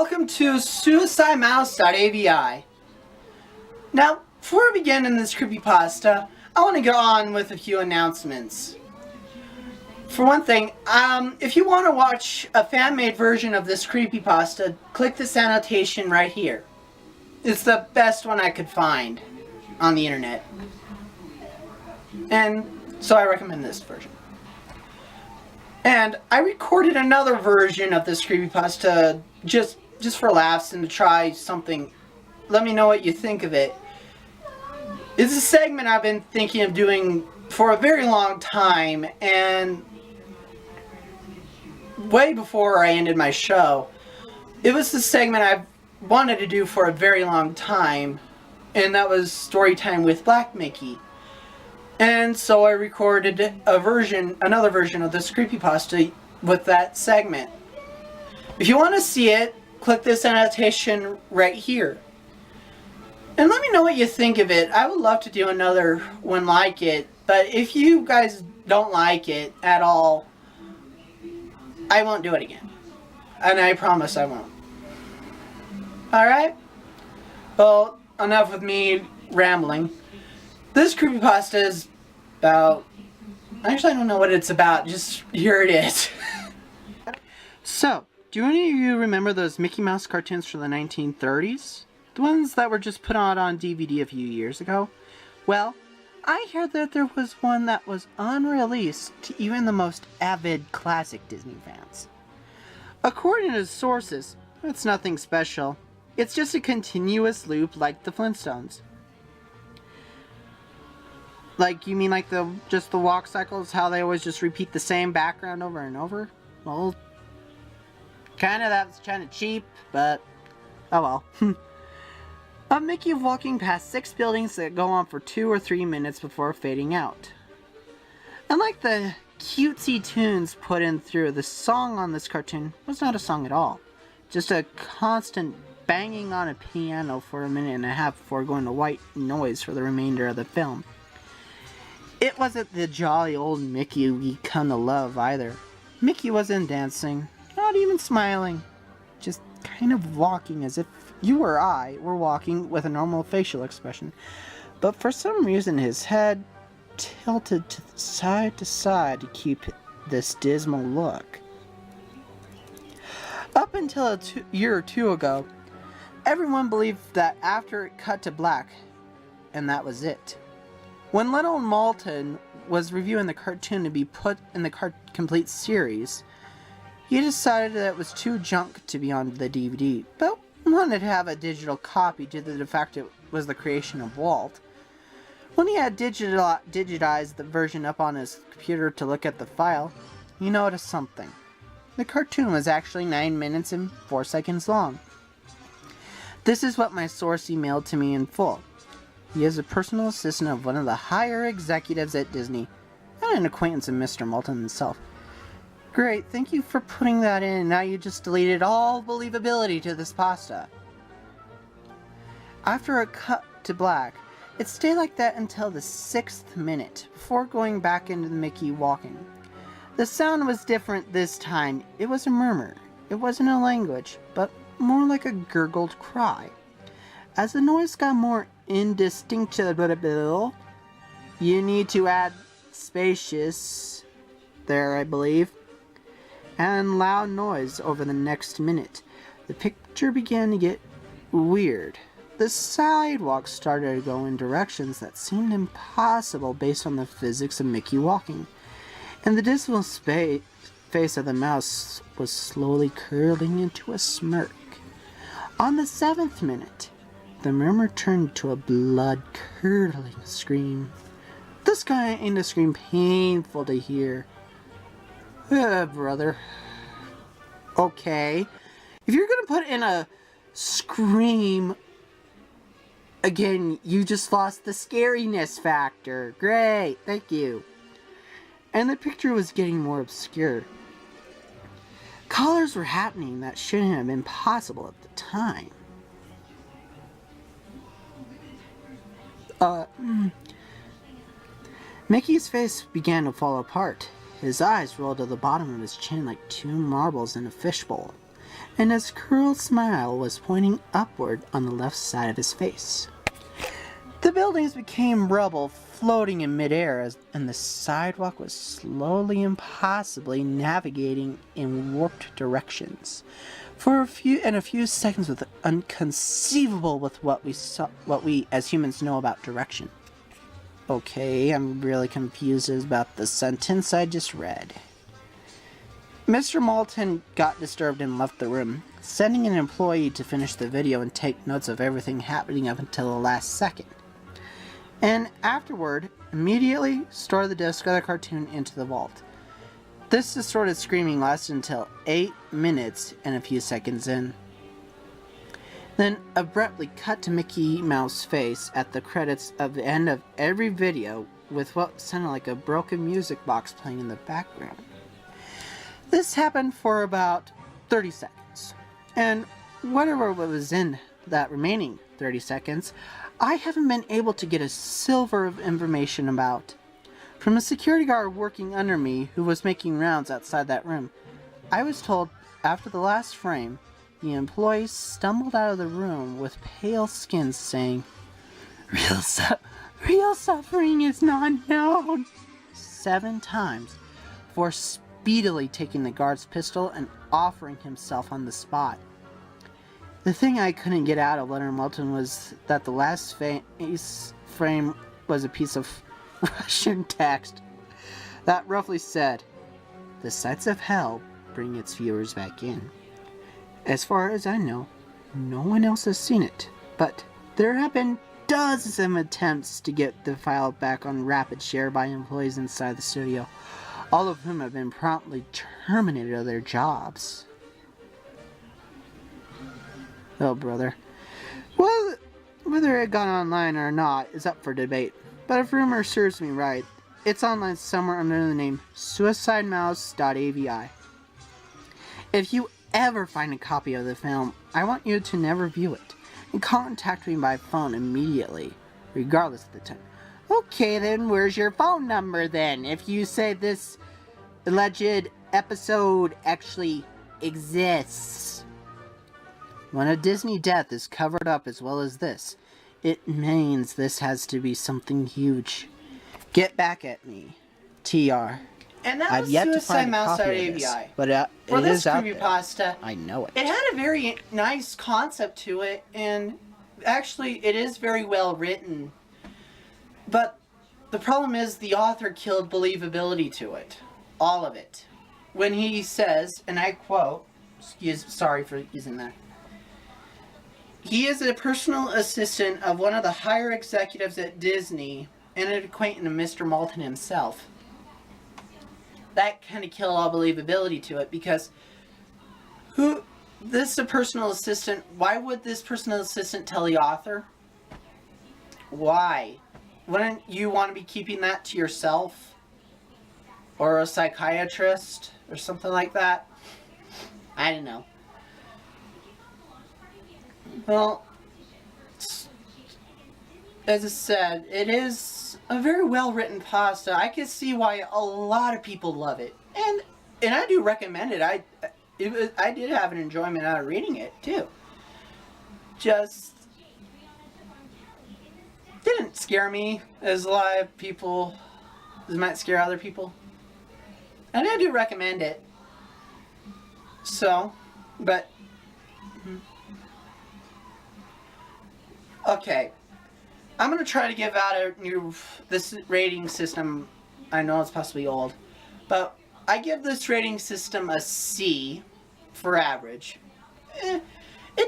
Welcome to SuicideMouse.avi. Now, before we begin in this creepypasta, I want to go on with a few announcements. For one thing, if you want to watch a fan-made version of this creepypasta, click this annotation right here. It's the best one I could find on the internet. And so I recommend this version. And I recorded another version of this creepypasta just for laughs and to try something. Let me know what you think of it. It's a segment I've been thinking of doing for a very long time, and way before I ended my show. It was the segment I've wanted to do for a very long time, and that was Storytime with Black Mickey. And so I recorded another version of this creepypasta with that segment. If you want to see it, click this annotation right here. And let me know what you think of it. I would love to do another one like it, but if you guys don't like it at all, I won't do it again. And I promise I won't. Alright? Well, enough with me rambling. This creepypasta is about... Actually, I don't know what it's about. Just here it is. So, do any of you remember those Mickey Mouse cartoons from the 1930s? The ones that were just put out on DVD a few years ago? Well, I hear that there was one that was unreleased to even the most avid classic Disney fans. According to sources, it's nothing special. It's just a continuous loop like the Flintstones. Like, you mean like just the walk cycles, how they always just repeat the same background over and over? Well, that's kind of cheap, but oh well. Of Mickey walking past 6 buildings that go on for 2 or 3 minutes before fading out. Unlike the cutesy tunes put in through, the song on this cartoon was not a song at all. Just a constant banging on a piano for a minute and a half before going to white noise for the remainder of the film. It wasn't the jolly old Mickey we come to love either. Mickey wasn't dancing, not even smiling, just kind of walking as if you or I were walking with a normal facial expression. But for some reason his head tilted to side to keep this dismal look. Up until a year or two ago, everyone believed that after it cut to black, and that was it. When Little Malton was reviewing the cartoon to be put in the complete series, he decided that it was too junk to be on the DVD, but wanted to have a digital copy due to the fact it was the creation of Walt. When he had digitized the version up on his computer to look at the file, he noticed something. The cartoon was actually 9 minutes and 4 seconds long. This is what my source emailed to me in full. He is a personal assistant of one of the higher executives at Disney, and an acquaintance of Mr. Malton himself. Great, thank you for putting that in. Now you just deleted all believability to this pasta. After a cut to black, it stayed like that until the 6th minute, before going back into the Mickey walking. The sound was different this time. It was a murmur. It wasn't a language, but more like a gurgled cry. As the noise got more indistinguishable, you need to add spacious there, I believe, and loud noise over the next minute. The picture began to get weird. The sidewalk started to go in directions that seemed impossible based on the physics of Mickey walking, and the dismal face of the mouse was slowly curling into a smirk. On the 7th minute, the murmur turned to a blood-curdling scream. This kind of scream painful to hear. Brother. Okay. If you're gonna put in a scream, again, you just lost the scariness factor. Great, thank you. And the picture was getting more obscure. Colors were happening that shouldn't have been possible at the time. Mickey's face began to fall apart. His eyes rolled to the bottom of his chin like 2 marbles in a fishbowl. and his cruel smile was pointing upward on the left side of his face. The buildings became rubble floating in midair, and the sidewalk was slowly and possibly navigating in warped directions. For a few seconds was inconceivable with what we as humans know about direction. Okay, I'm really confused about the sentence I just read. Mr. Moulton got disturbed and left the room, sending an employee to finish the video and take notes of everything happening up until the last second. And afterward, immediately store the disc of the cartoon into the vault. This distorted screaming lasted until 8 minutes and a few seconds in. Then abruptly cut to Mickey Mouse's face at the credits of the end of every video with what sounded like a broken music box playing in the background. This happened for about 30 seconds. And whatever was in that remaining 30 seconds, I haven't been able to get a silver of information about. From a security guard working under me who was making rounds outside that room, I was told after the last frame, the employee stumbled out of the room with pale skin saying, Real suffering is not known," 7 times, before speedily taking the guard's pistol and offering himself on the spot. The thing I couldn't get out of Leonard Moulton was that the last frame was a piece of Russian text that roughly said, "The sights of hell bring its viewers back in." As far as I know, no one else has seen it, but there have been dozens of attempts to get the file back on rapid share by employees inside the studio, all of whom have been promptly terminated of their jobs. Oh, brother. Well, whether it got online or not is up for debate, but if rumor serves me right, it's online somewhere under the name SuicideMouse.avi. If you ever find a copy of the film, I want you to never view it, and contact me by phone immediately, regardless of the time. Okay, then where's your phone number then, if you say this alleged episode actually exists? When a Disney death is covered up as well as this, it means this has to be something huge. Get back at me. TR. And that I've was yet to find a copy of SuicideMouse.avi. this, but it is out there. Creepypasta, I know it. it had a very nice concept to it, and actually it is very well written. But the problem is the author killed believability to it. All of it. When he says, and I quote, sorry for using that, "He is a personal assistant of one of the higher executives at Disney and an acquaintance of Mr. Moulton himself." That kind of killed all believability to it, because this is a personal assistant. Why would this personal assistant tell the author? Why? Wouldn't you want to be keeping that to yourself? Or a psychiatrist? Or something like that? I don't know. Well, as I said, it is a very well written pasta. I can see why a lot of people love it, and I do recommend it. I did have an enjoyment out of reading it too. Just didn't scare me as a lot of people as might scare other people, and I do recommend it. So, but okay. I'm going to try to give out this rating system. I know it's possibly old, but I give this rating system a C for average. It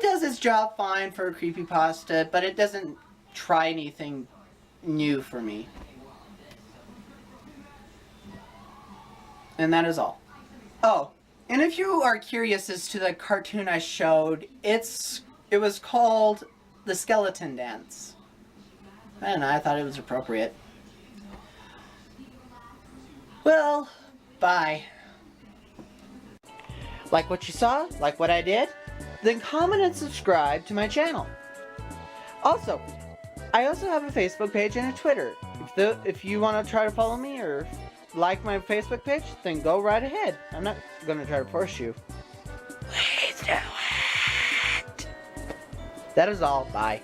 does its job fine for a creepypasta, but it doesn't try anything new for me. And that is all. Oh, and if you are curious as to the cartoon I showed, it was called The Skeleton Dance. I don't know, I thought it was appropriate. Well, bye. Like what you saw? Like what I did? Then comment and subscribe to my channel. Also, I also have a Facebook page and a Twitter. If you want to try to follow me or like my Facebook page, then go right ahead. I'm not going to try to force you. Please do. That is all. Bye.